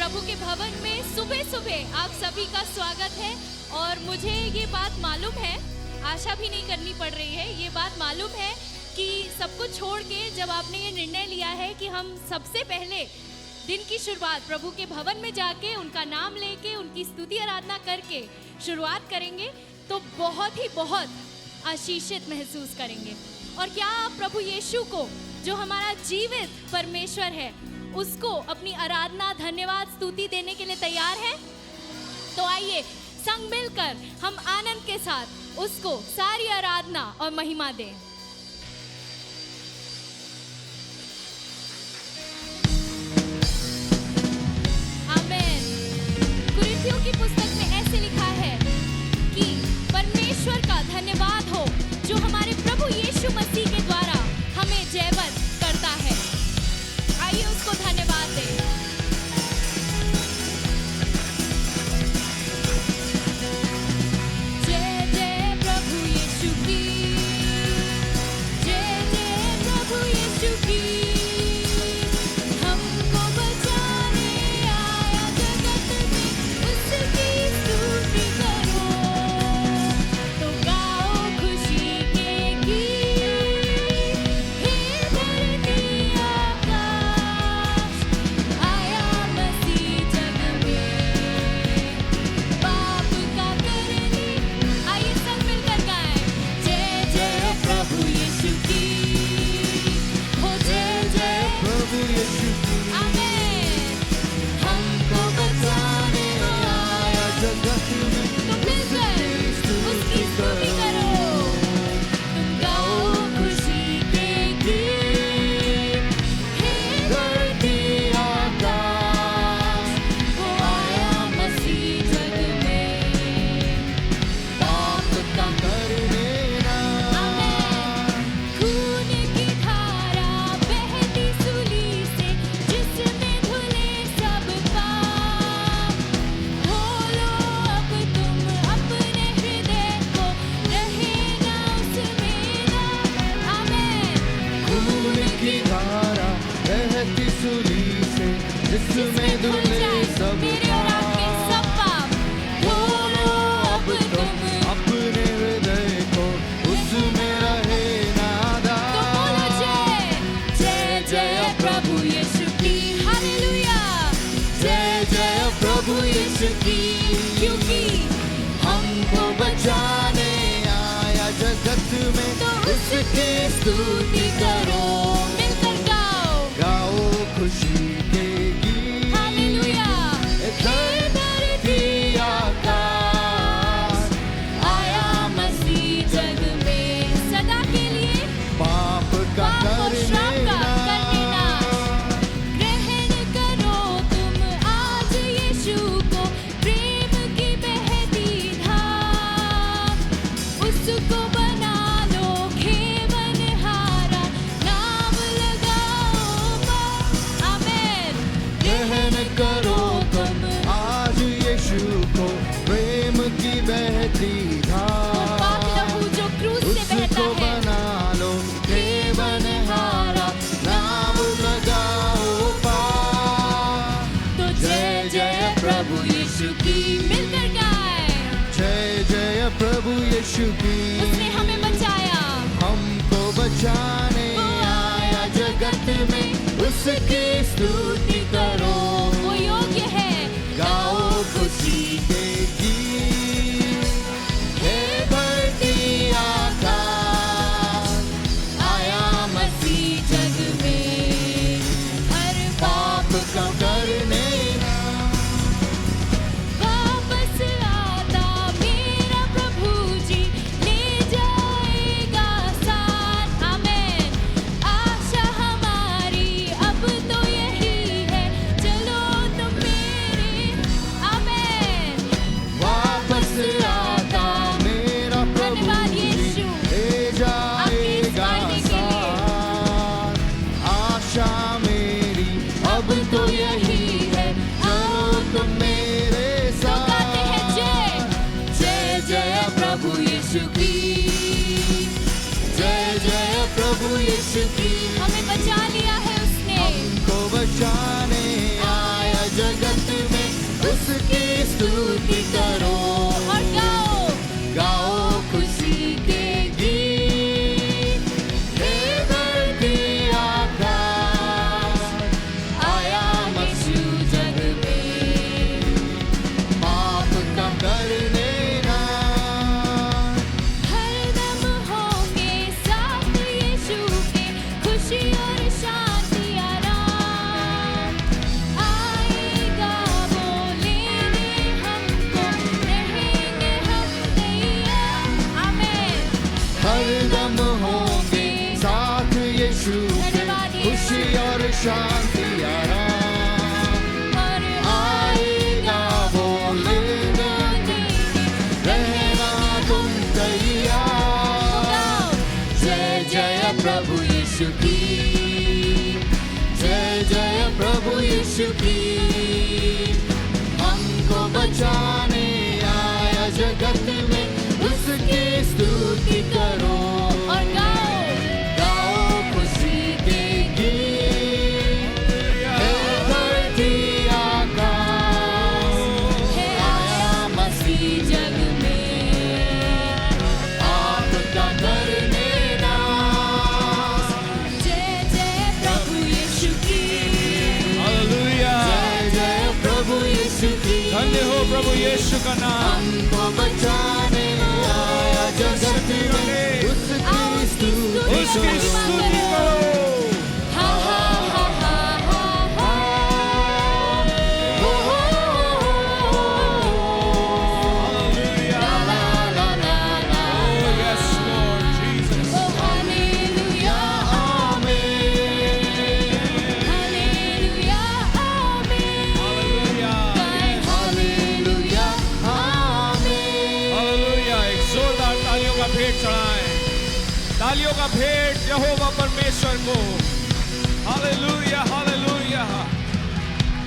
प्रभु के भवन में सुबह सुबह आप सभी का स्वागत है। और मुझे ये बात मालूम है, आशा भी नहीं करनी पड़ रही है, ये बात मालूम है कि सब कुछ छोड़ के जब आपने ये निर्णय लिया है कि हम सबसे पहले दिन की शुरुआत प्रभु के भवन में जाके उनका नाम लेके उनकी स्तुति आराधना करके शुरुआत करेंगे, तो बहुत आशीषित महसूस करेंगे। और क्या आप प्रभु यीशु को, जो हमारा जीवित परमेश्वर है, उसको अपनी आराधना, धन्यवाद, स्तुति देने के लिए तैयार हैं? तो आइए संग मिलकर हम आनंद के साथ उसको सारी आराधना और महिमा दें। आमीन। कुरिन्थियों की पुस्तक में ऐसे लिखा है कि परमेश्वर का धन्यवाद हो जो हमारे प्रभु यीशु मसीह के द्वारा हमें जयवंत करता है। आइए उसको धन्यवाद दें। जय जय प्रभु यीशु की, जय जय प्रभु यीशु की। हमको बचाने आया जगत में, उसकी स्तुति करो। तो गाओ खुशी के गीत, हे धरती आकाश। आया मसीह जग में, पाप का करने। आइए सब मिलकर गाएं। जय जय प्रभु यीशु की, हो जय जय प्रभु यीशु की। आमीन। हमको बचाने आया जगत में, तो मिलकर उसकी स्तुति करो। तुम गाओ खुशी के गीत, हे धरती आकाश। वो आया मसीह जग में, पाप का करने ना। आमीन। खून की धारा बहती सूली से, जिसमें धुले सब पाप। धोलो अब तुम अपने हृदय को, रहे ना उसमें दाग। आमीन। खून की धारा बहती सूली से, जिसमें धुल धुले जाए सब मेरे और आपके सब पाप। धोलो अब तुम। अपने हृदय को, उसमें रहे ना तो बोलो दाग। जय जय जय प्रभु यीशु की। हालेलुया। जय जय प्रभु यीशु की। क्योंकि हमको बचाने आया जगत में, तो उसकी स्तुति करो। मिलकर गाओ। गाओ खुशी के गीत, हालेलुया। धरती आकाश। आया मसीह जग में सदा के लिए, पाप का पाप और श्राप करने का करने ना। ना। ग्रहण करो तुम आज यीशु को, प्रेम की बहती धार। उसको बना लो खेवनहारा, नाम लगाओ पार। आमीन। ग्रहण करो तुम आज यीशु को, प्रेम की बहती वो पाप धार। लहू जो क्रूस से बहता उसको है। बना लो खेवनहारा, नाम लगाओ पार। तो जय जय प्रभु यीशु की। मिलकर गाएं। जय जय प्रभु यीशु की। उसने हमें बचाया। हमको बचाने आया जगत में, उसकी स्तुति करो। वो योग्य है। गाओ खुशी के गीत, हे धरती आकाश। आया मसीह जग में, हर पाप का करने ना। वापस आता मेरा प्रभु जी, ले जाएगा साथ। आमीन। आशा हमारी अब तो यही है, शांति आराम और आएगा वो लेने रहना तुम तैयार। जय जय प्रभु यीशु की, जय जय प्रभु यीशु की। हमको बचाने आया जगत में, उसकी स्तुति करो और गाओ गाओ खुशी के गीत। हे धरती आकाश, है आया मसीह जग में। आपका करने नाश। जय जय प्रभु यीशु की, हालेलुया। जय जय प्रभु यीशु की। धन्य हो प्रभु यीशु का नाम। हमको बचाने आया जगत में, आओ उसकी उसकी उसकी स्तुति स्तुति करो। हा हा हा हा हा हा। हालेलुया। ला ला ला ला। Oh yes Lord Jesus. ओ हालेलुया हालेलुया आमीन। हालेलुया। हालेलुया आमीन। हालेलुया। एक जोरदार तालियों का भेंट चढ़ाएं। तालियों का भेंट यहोवा परमेश्वर को। Hallelujah hallelujah.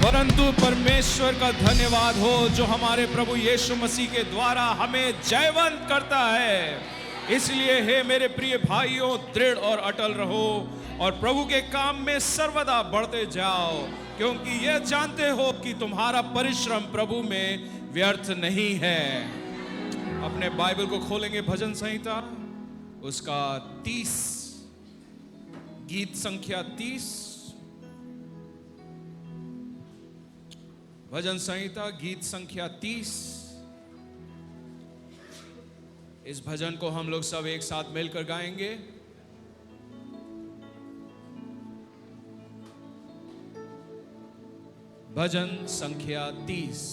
परंतु परमेश्वर का धन्यवाद हो जो हमारे प्रभु यीशु मसीह के द्वारा हमें जयवंत करता है। इसलिए हे मेरे प्रिय भाइयों, दृढ़ और अटल रहो और प्रभु के काम में सर्वदा बढ़ते जाओ, क्योंकि यह जानते हो कि तुम्हारा परिश्रम प्रभु में व्यर्थ नहीं है। अपने बाइबल को खोलेंगे भजन संहिता उसका 30, गीत संख्या 30। भजन संहिता गीत संख्या 30। इस भजन को हम लोग सब एक साथ मिलकर गाएंगे। भजन संख्या 30।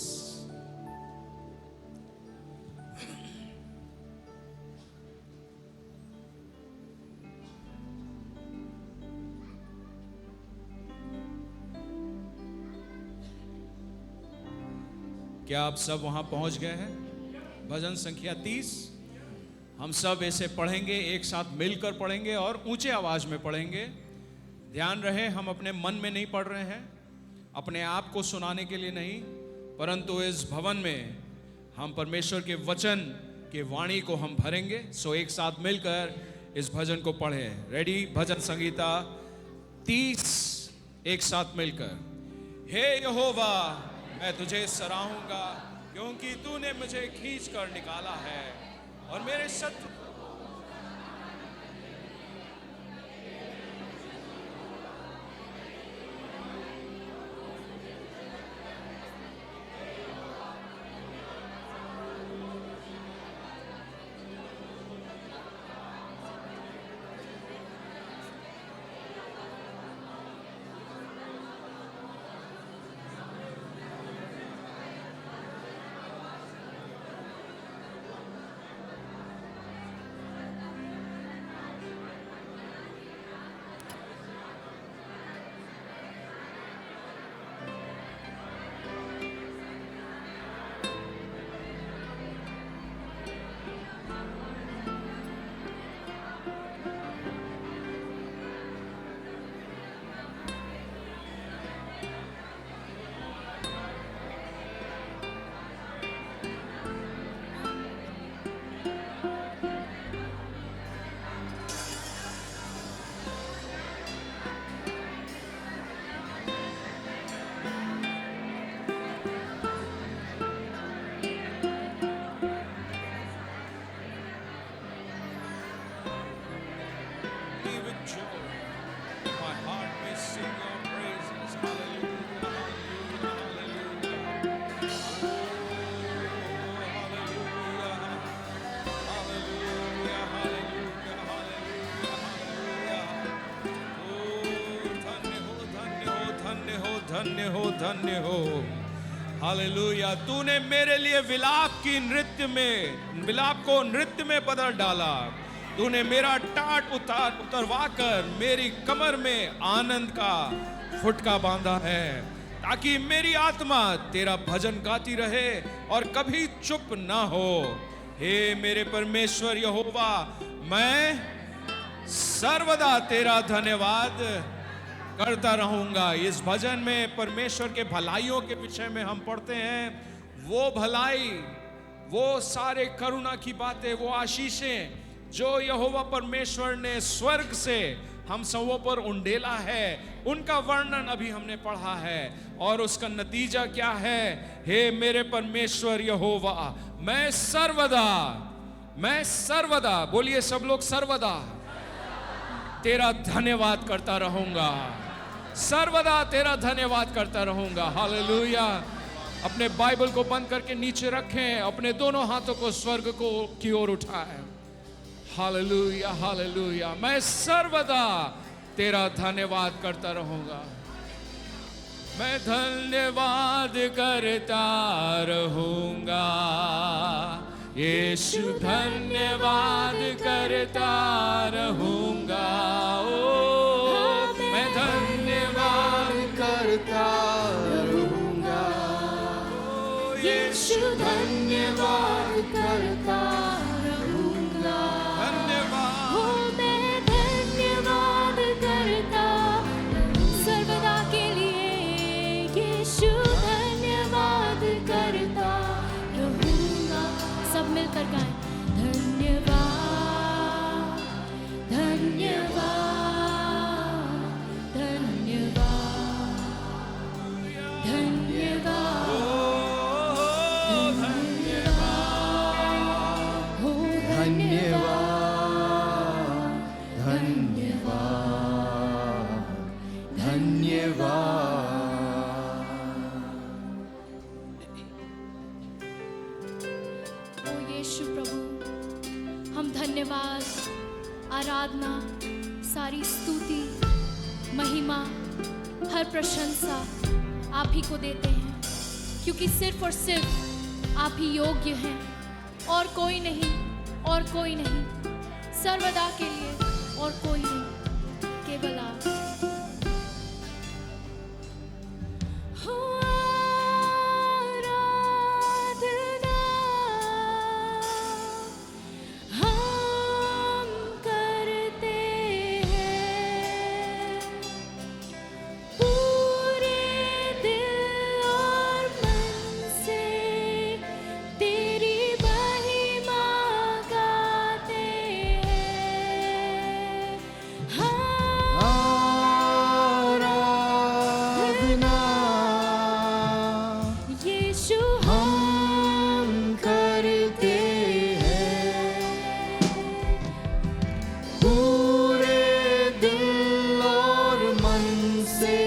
क्या आप सब वहां पहुंच गए हैं? भजन संख्या 30 हम सब ऐसे पढ़ेंगे, एक साथ मिलकर पढ़ेंगे और ऊंचे आवाज में पढ़ेंगे। ध्यान रहे, हम अपने मन में नहीं पढ़ रहे हैं, अपने आप को सुनाने के लिए नहीं, परंतु इस भवन में हम परमेश्वर के वचन के वाणी को हम भरेंगे। सो एक साथ मिलकर इस भजन को पढ़ें। रेडी? भजन संहिता 30 एक साथ मिलकर। हे यहोवा, मैं तुझे सराहूंगा क्योंकि तूने मुझे खींच कर निकाला है और मेरे शत्रु धन्य हो, धन्य हो। हालेलुया। तूने मेरे लिए विलाप को नृत्य में बदल डाला। तूने मेरा टाट उतरवा कर मेरी कमर में आनंद का फुटका बांधा है, ताकि मेरी आत्मा तेरा भजन गाती रहे और कभी चुप ना हो। हे मेरे परमेश्वर यहोवा, मैं सर्वदा तेरा धन्यवाद करता रहूंगा। इस भजन में परमेश्वर के भलाइयों के विषय में हम पढ़ते हैं, वो भलाई, वो सारे करुणा की बातें, वो आशीषें जो यहोवा परमेश्वर ने स्वर्ग से हम सबों पर उंडेला है, उनका वर्णन अभी हमने पढ़ा है। और उसका नतीजा क्या है? हे मेरे परमेश्वर यहोवा, मैं सर्वदा, बोलिए सब लोग, सर्वदा तेरा धन्यवाद करता रहूंगा, सर्वदा तेरा धन्यवाद करता रहूंगा। हालेलुया। अपने बाइबल को बंद करके नीचे रखें, अपने दोनों हाथों को स्वर्ग को की ओर उठाएं। Hallelujah, hallelujah. मैं सर्वदा तेरा धन्यवाद करता रहूंगा, मैं धन्यवाद करता रहूंगा, यीशु धन्यवाद करता रहूंगा। ओ मैं धन्यवाद करता रहूंगा, यीशु धन्यवाद करता रहूंगा। धन्यवाद। हो मैं धन्यवाद करता सर्वदा के लिए, यीशु धन्यवाद करता रहूंगा। सब मिलकर गाएं, धन्यवाद, धन्यवाद, धन्यवाद, धन्यवाद, हो धन्यवाद, धन्यवाद, धन्यवाद। ओ यीशु प्रभु, हम धन्यवाद, आराधना, सारी स्तुति, महिमा, हर प्रशंसा आप ही को देते हैं, क्योंकि सिर्फ और सिर्फ आप ही योग्य हैं, और कोई नहीं, और कोई नहीं, सर्वदा के लिए और कोई नहीं, केवल आप। हो आराधना हम करते हैं, पूरे दिल और मन से तेरी महिमा गाते हैं। आराधना यीशु हम करते हैं, पूरे दिल और मन से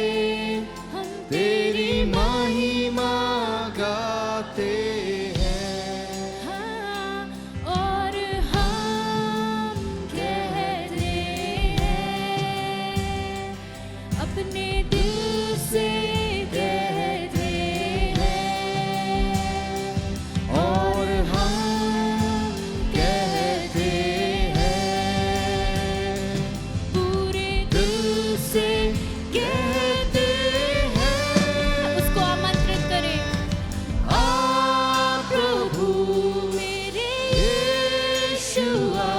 हम तेरी महिमा गाते हैं। हाँ, और हम कहते हैं, अपने दिल से कहते हैं, और हम कहते हैं, पूरे दिल से कहते हैं, उसको आमंत्रित करें। आ प्रभु मेरे यीशुआ,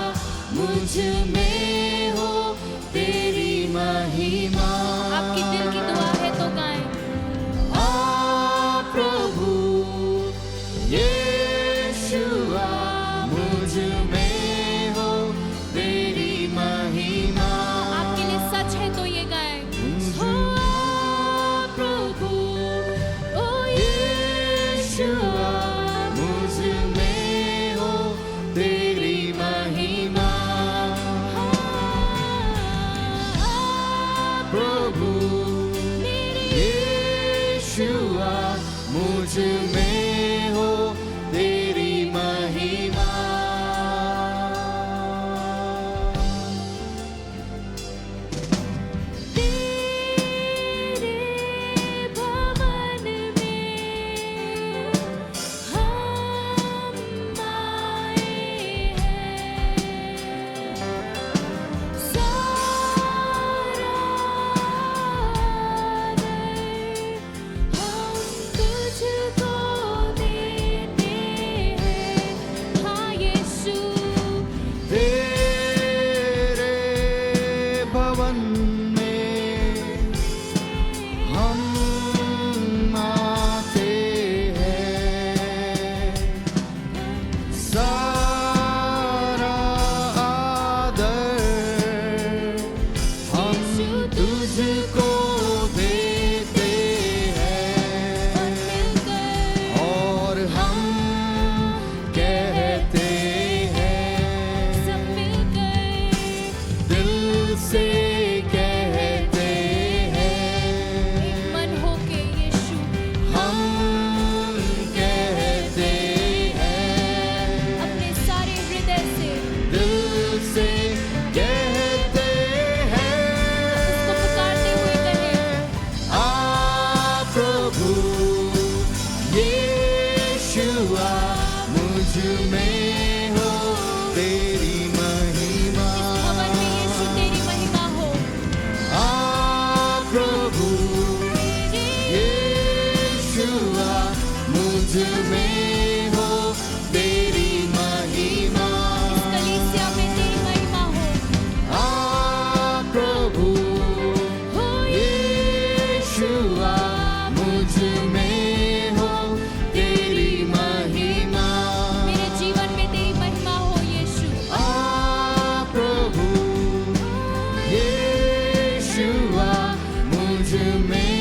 मुझ में हो तेरी महिमा। आपकी दिल की दुआ है तो गाएं। में हो तेरी महिमा। इस भवन में यीशु तेरी महिमा हो। आ प्रभु यीशुआ मुझ में हो तेरी महिमा। इस कलीसिया में तेरी महिमा हो। आ प्रभु यीशुआ मुझ में हो तेरी महिमा। मेरे जीवन में तेरी महिमा हो यीशु। आ प्रभु यीशुआ मुझ में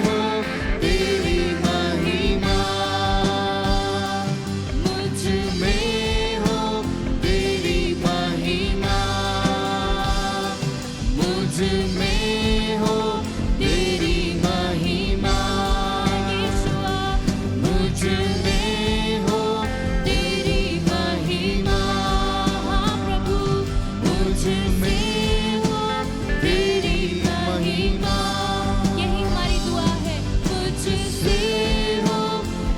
हो तेरी महिमा। मुझ में हो तेरी महिमा। मुझ में हो तेरी महिमा। यीशुआ मुझ में हो तेरी महिमा। हाँ प्रभु मुझ में हो तेरी महिमा। यही हमारी दुआ है। मुझसे हो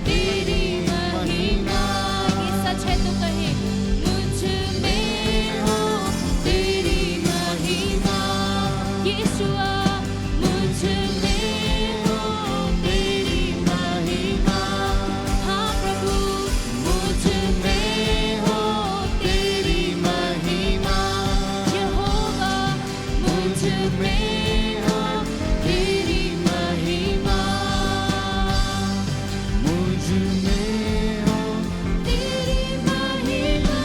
तेरी महिमा। ये सच है तो कहे मुझ में हो तेरी महिमा। यीशुआ मुझ में हो तेरी महिमा। हाँ प्रभु मुझ में हो तेरी महिमा। यहोवा मुझ में हो तेरी महिमा। मुझ में हो तेरी महिमा।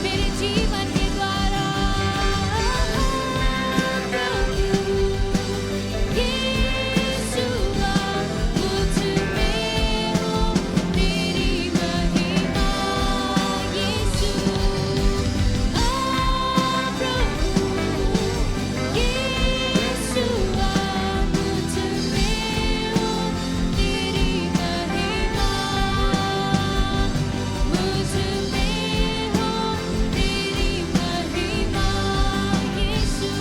मेरे जीवन के द्वारा यीशुआ मुझ में हो तेरी महिमा। यीशु प्रभु यीशुआ मुझ में हो तेरी महिमा। मुझ में हो तेरी महिमा। यीशु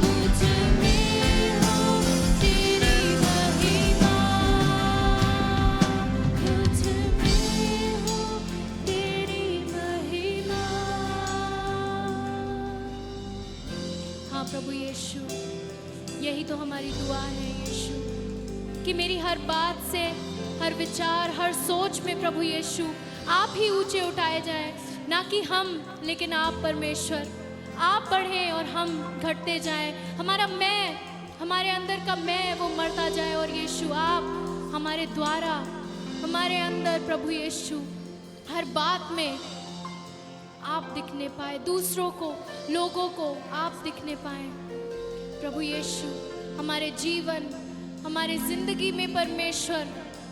मुझ में हो तेरी महिमा। मुझ में हो तेरी महिमा। हाँ प्रभु यीशु, यही तो हमारी दुआ है यीशु, कि मेरी हर बात से, हर विचार, हर सोच में प्रभु यीशु आप ही ऊंचे उठाए जाए, ना कि हम, लेकिन आप परमेश्वर। आप बढ़ें और हम घटते जाएं। हमारा मैं, हमारे अंदर का मैं वो मरता जाए, और यीशु आप हमारे द्वारा, हमारे अंदर प्रभु यीशु हर बात में आप दिखने पाए, दूसरों को, लोगों को आप दिखने पाए प्रभु यीशु। हमारे जीवन, हमारे जिंदगी में परमेश्वर,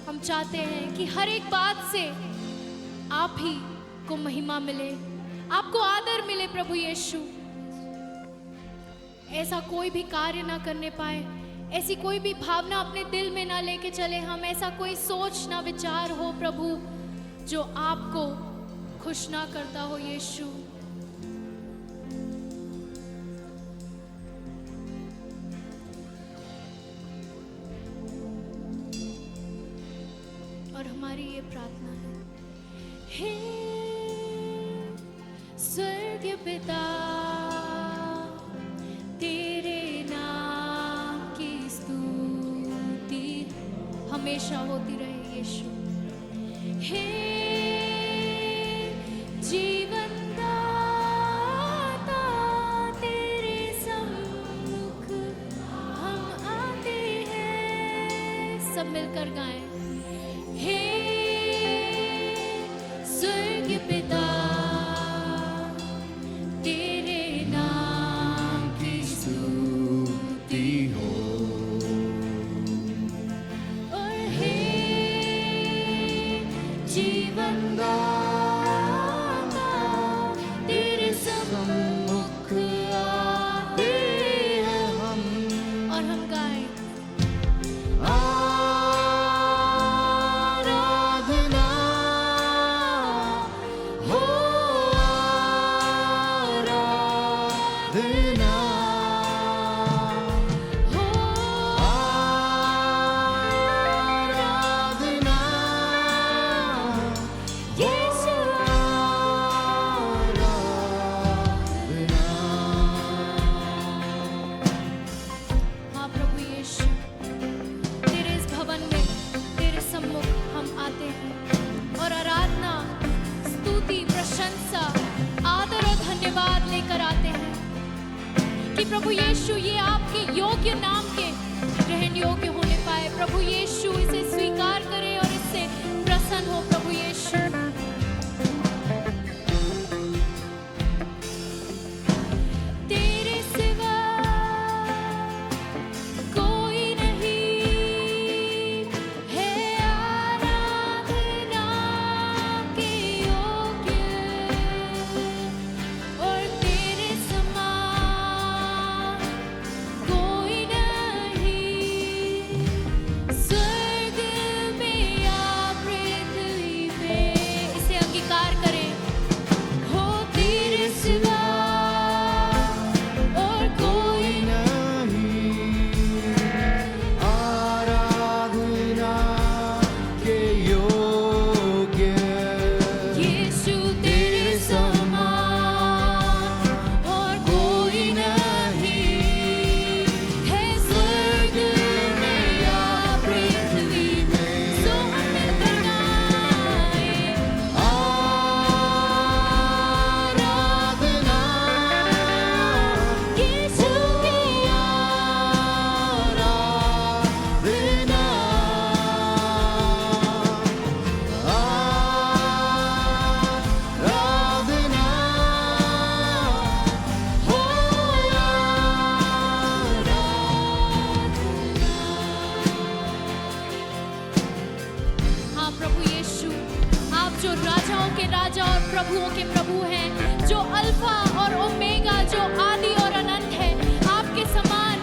हम चाहते हैं कि हर एक बात से आप ही को महिमा मिले, आपको आदर मिले प्रभु यीशु। ऐसा कोई भी कार्य ना करने पाए, ऐसी कोई भी भावना अपने दिल में ना लेके चले हम, ऐसा कोई सोच ना विचार हो प्रभु जो आपको खुश ना करता हो यीशु। और हमारी ये प्रार्थना है, हे स्वर्गीय पिता, तेरे नाम की स्तुति हमेशा होती रहे यीशु। हे जीवन दाता, तेरे सम्मुख हम आते हैं। सब मिलकर गाएं, हे स्वर्गीय पिता, तेरे नाम की स्तुति हो। और हे जीवन तेरे सम्मुख आते हैं हम। और हम गाएं, आराधना हो, प्रभु यीशु ये आपके योग्य नाम के ग्रहण योग्य होने पाए। प्रभु यीशु इसे स्वीकार करे और इससे प्रसन्न हो। प्रभु यीशु तेरे सिवा कोई नहीं है आराधना के योग्य, और तेरे समान कोई नहीं स्वर्ग में या पृथ्वी पे। इसे अंगीकार करें। हो तेरे सिवा और कोई आराधना के योग्य, यीशु तेरे समान और कोई नहीं है स्वर्ग में या पृथ्वी में। सो हम मिलकर गाएं आराधना यीशु की आराधना, आराधना हो हाँ प्रभु यीशु, आप जो राजाओं के राजा और प्रभुओं के प्रभु हैं, जो अल्फा और ओमेगा, जो आदि और अनंत है, आपके समान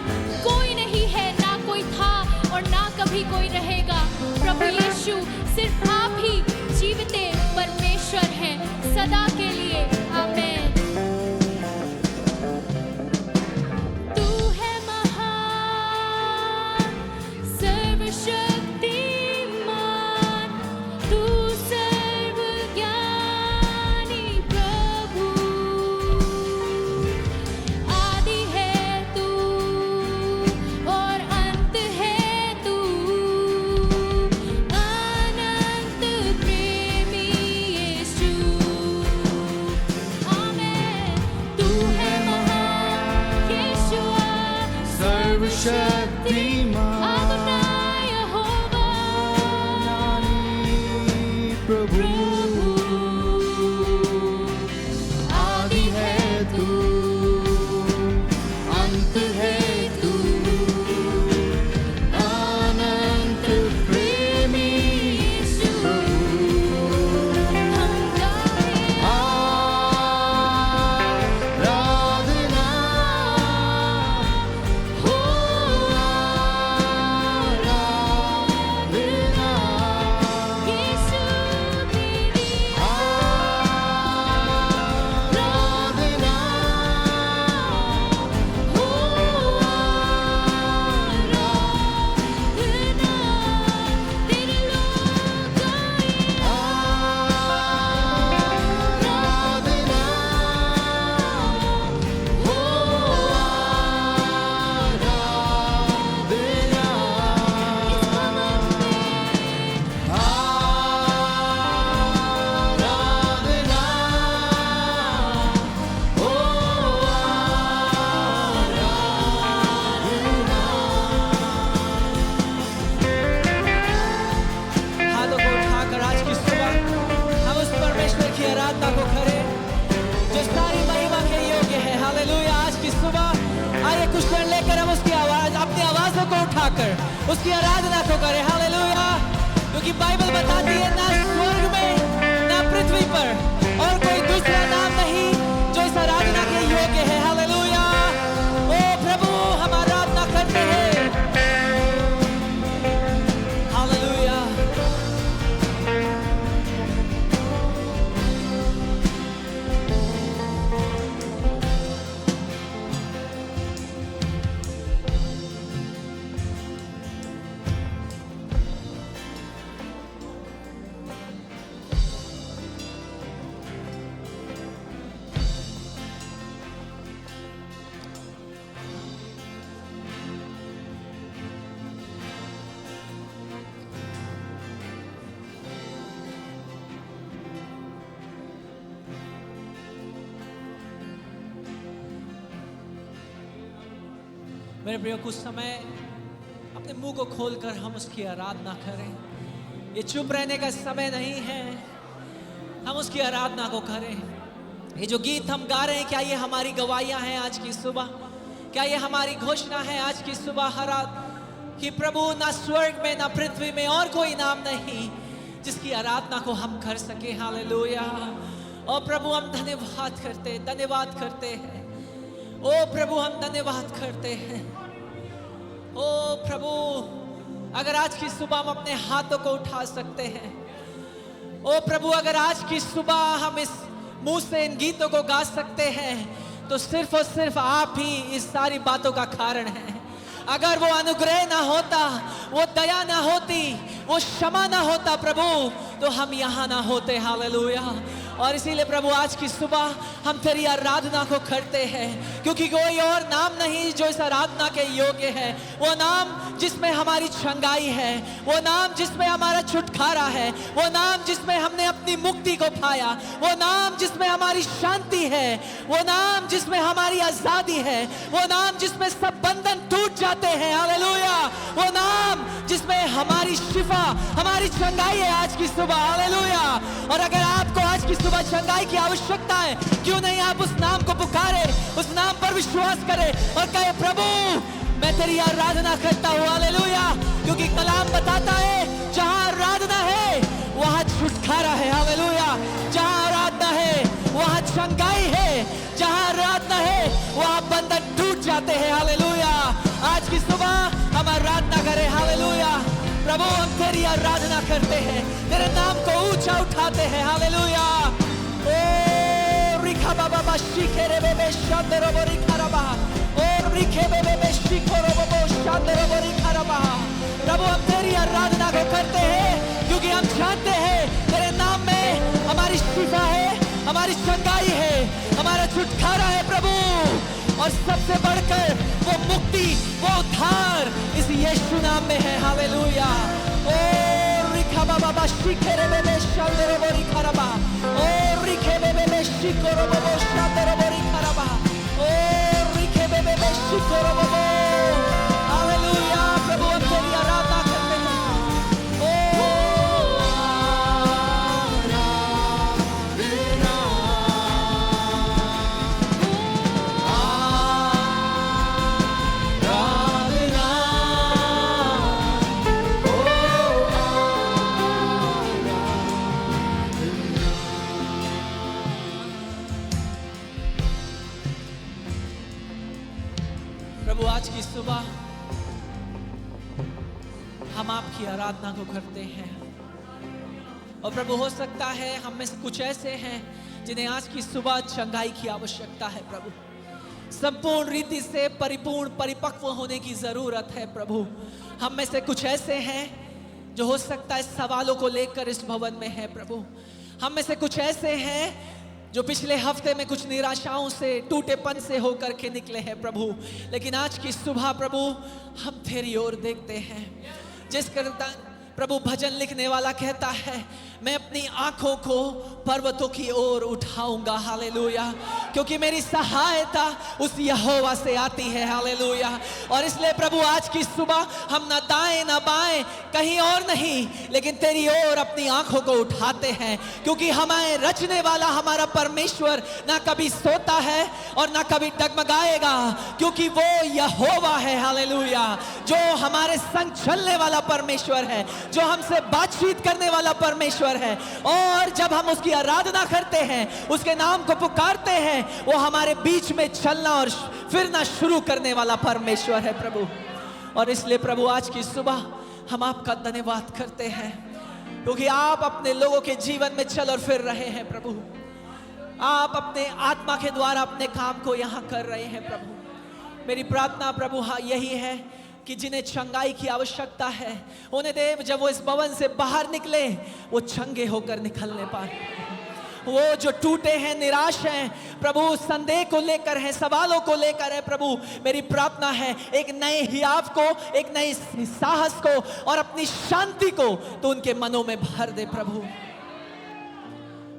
कोई नहीं है, ना कोई था और ना कभी कोई रहेगा। प्रभु यीशु सिर्फ आप ही जीविते परमेश्वर हैं सदा के लिए। आमीन। तू है महान सर्वशक्तिमान, तू सर्वज्ञानी प्रभु, आदि है तू और अंत है तू, अनंत प्रेमी यीशु। आमीन। तू है महान यीशुआ, सर्वशक्तिमान अदोनाय यहोवा प्रभु, आदि है तू, अंत है तू, अनंत प्रेमी यीशु। हम गाएं आराधना हो आराधना, यीशु तेरी आराधना हो आराधना तेरे लोग गाएं आराधना हो हाथों को उठाकर आज की सुबह हम उस परमेश्वर की आराधना को करें जो सारी महिमा के योग्य है। हालेलुया। आज की सुबह आइए कुछ क्षण लेकर हम उसकी आवाज, अपनी आवाजों को उठाकर उसकी आराधना को करें। हालेलुया। क्योंकि बाइबल बताती है ना स्वर्ग में ना पृथ्वी पर और कोई दूसरा नाम नहीं जो इस आराधना के योग्य है। हालेलुया। ओ प्रभु, हम आराधना करते हैं। हालेलुया। मेरे प्रियो, कुछ समय अपने मुंह को खोलकर हम उसकी आराधना करें। ये चुप रहने का समय नहीं है, हम उसकी आराधना को करें। ये जो गीत हम गा रहे हैं, क्या ये हमारी गवाहियां हैं आज की सुबह? क्या ये हमारी घोषणा है आज की सुबह हर रात कि प्रभु, ना स्वर्ग में ना पृथ्वी में और कोई नाम नहीं जिसकी आराधना को हम कर सके। हालेलुया। और प्रभु, हम धन्यवाद करते हैं। ओ प्रभु, हम धन्यवाद करते हैं। ओ प्रभु, अगर आज की सुबह हम अपने हाथों को उठा सकते हैं, ओ प्रभु, अगर आज की सुबह हम इस मुंह से इन गीतों को गा सकते हैं, तो सिर्फ और सिर्फ आप ही इस सारी बातों का कारण है। अगर वो अनुग्रह ना होता, वो दया ना होती, वो क्षमा ना होता प्रभु, तो हम यहाँ ना होते। हालेलुया। और इसीलिए प्रभु, आज की सुबह हम तेरी आराधना को करते हैं, क्योंकि कोई और नाम नहीं जो इस आराधना के योग्य है। वो नाम जिसमें हमारी चंगाई है, वो नाम जिसमें हमारा छुटकारा है, वो नाम जिसमें हमने अपनी मुक्ति को पाया, वो नाम जिसमें हमारी शांति है, वो नाम जिसमें हमारी आजादी है, वो नाम जिसमें सब बंधन टूट जाते हैं। हालेलुया। वो नाम जिसमें हमारी शिफा, हमारी चंगाई है आज की सुबह। हालेलुया। और अगर आपको आज की सुबह चंगाई की आवश्यकता है, क्यों नहीं आप उस नाम को पुकारे, उस नाम पर विश्वास करें और कहे, प्रभु, मैं तेरी आराधना करता हूँ। हालेलुया। क्योंकि कलाम बताता है, जहां आराधना है वहां छुटकारा है। हालेलुया। जहां आराधना है वहां चंगाई है, जहां आराधना है वहां बंधन टूट जाते हैं। हालेलुया। आज की सुबह हम आराधना करें। हालेलुया। प्रभु, हम तेरी आराधना करते हैं, तेरे नाम को ऊंचा उठाते हैं। हालेलुया। ओ रिखा बाबा बाशी खेरे बेबे शांदरो बोरी खराबा, ओ रिखे बेबे बेशी खोरो बबो शांदरो बोरी खराबा। प्रभु, हम तेरी आराधना को करते हैं, क्योंकि हम जानते हैं तेरे नाम में हमारी शिफा है, हमारी चंगाई है, हमारा छुटकारा है प्रभु। और सबसे बढ़कर वो मुक्ति, वो उद्धार इस यीशु नाम में है। हालेलुया। ओ रिखा बाबा बाशी खेरे बेबे शांदरो बोरी खराबा, ओ रिखे बेबे बेशी खोरो बबो शांदरो बोरी खराबा, ओ रिखे बेबे बेशी खोरो बबो। हालेलुया। प्रभु, हम तेरी आराधना करते हैं। प्रभु, आज की सुबह हम आपकी आराधना को करते हैं। और प्रभु, हो सकता है हम में से कुछ ऐसे हैं जिन्हें आज की सुबह चंगाई की आवश्यकता है। प्रभु, संपूर्ण रीति से परिपूर्ण परिपक्व होने की जरूरत है। प्रभु, हम में से कुछ ऐसे हैं जो हो सकता है सवालों को लेकर इस भवन में है। प्रभु, हम में से कुछ ऐसे हैं जो पिछले हफ्ते में कुछ निराशाओं से, टूटेपन से होकर के निकले हैं प्रभु। लेकिन आज की सुबह प्रभु, हम तेरी ओर देखते हैं। जिस प्रभु, भजन लिखने वाला कहता है, मैं अपनी आंखों को पर्वतों की ओर उठाऊंगा। हालेलुया। क्योंकि मेरी सहायता उस यहोवा से आती है। हालेलुया। और इसलिए प्रभु, आज की सुबह हम ना दाएं ना बाएं, कहीं और नहीं, लेकिन तेरी ओर अपनी आंखों को उठाते हैं। क्योंकि हमें रचने वाला हमारा परमेश्वर ना कभी सोता है और ना कभी डगमगाएगा, क्योंकि वो यहोवा है। हालेलुया। जो हमारे संग चलने वाला परमेश्वर है, जो हमसे बातचीत करने वाला परमेश्वर है। और जब हम उसकी आराधना करते हैं, उसके नाम को पुकारते हैं, वो हमारे बीच में चलना और फिरना शुरू करने वाला परमेश्वर है प्रभु। और इसलिए प्रभु, आज की सुबह हम आपका धन्यवाद करते हैं, क्योंकि आप अपने लोगों के जीवन में चल और फिर रहे हैं प्रभु। आप अपने आत्मा के द्वारा अपने काम को यहाँ कर रहे हैं प्रभु। मेरी प्रार्थना प्रभु यही है कि जिन्हें चंगाई की आवश्यकता है, उन्हें देव, जब वो इस भवन से बाहर निकले, वो चंगे होकर निकलने पाए। वो जो टूटे हैं, निराश हैं प्रभु, संदेह को लेकर है, सवालों को लेकर है प्रभु, मेरी प्रार्थना है एक नए हियाव को, एक नए साहस को और अपनी शांति को तो उनके मनों में भर दे प्रभु।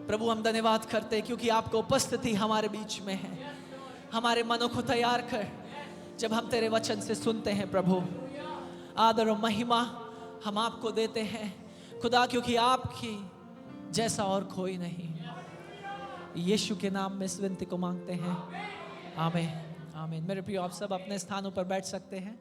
प्रभु, हम धन्यवाद करते हैं क्योंकि आपको उपस्थिति हमारे बीच में है। हमारे मनों को तैयार कर, जब हम तेरे वचन से सुनते हैं प्रभु, आदर और महिमा हम आपको देते हैं खुदा, क्योंकि आपकी जैसा और कोई नहीं। यीशु के नाम में इस विनती को मांगते हैं, आमीन आमीन। मेरे प्रियो, आप सब अपने स्थानों पर बैठ सकते हैं।